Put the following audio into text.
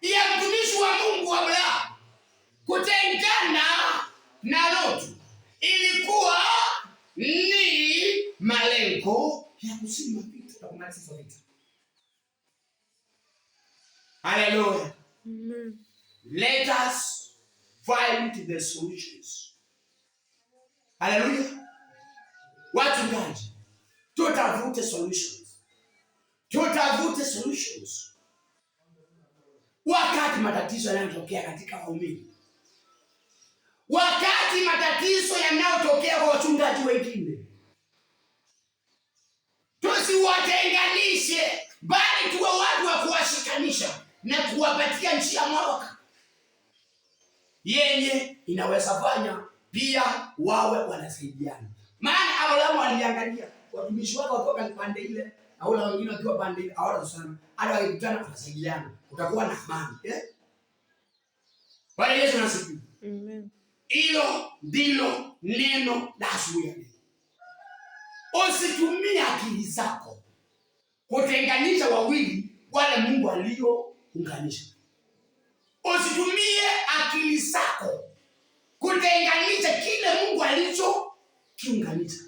ya mtumishi wa Mungu Abrahamu kutengana na Loti ilikuwa ni malengo ya kusima vita na kumaliza vita. Hallelujah. Let us find the solutions. Hallelujah. Wachungaji, tutafute solutions. Tutafute solutions. Wakati matatizo yanayotokea katika waumini, wakati matatizo yanayotokea kwa wachungaji wengine, tusiwatenganishe, bali tuwe watu wa kuwashikanisha na kuwapatia njia mwafaka yenye inaweza fanya pia wawe wanasaidiana. Maana Abrahamu aliangalia watumishi wake watoka pande ile na wale wengine wakiwa pande ile, hawana sana, hata wakikutana wanasaidiana, utakuwa na amani. Bwana Yesu asifiwe. Amen. Hilo ndilo neno la asubuhi. Usitumie akili zako kutenganisha wawili wale Mungu aliounganisha. Usitumie akili zako kutenganisha kile Mungu alichokiunganisha.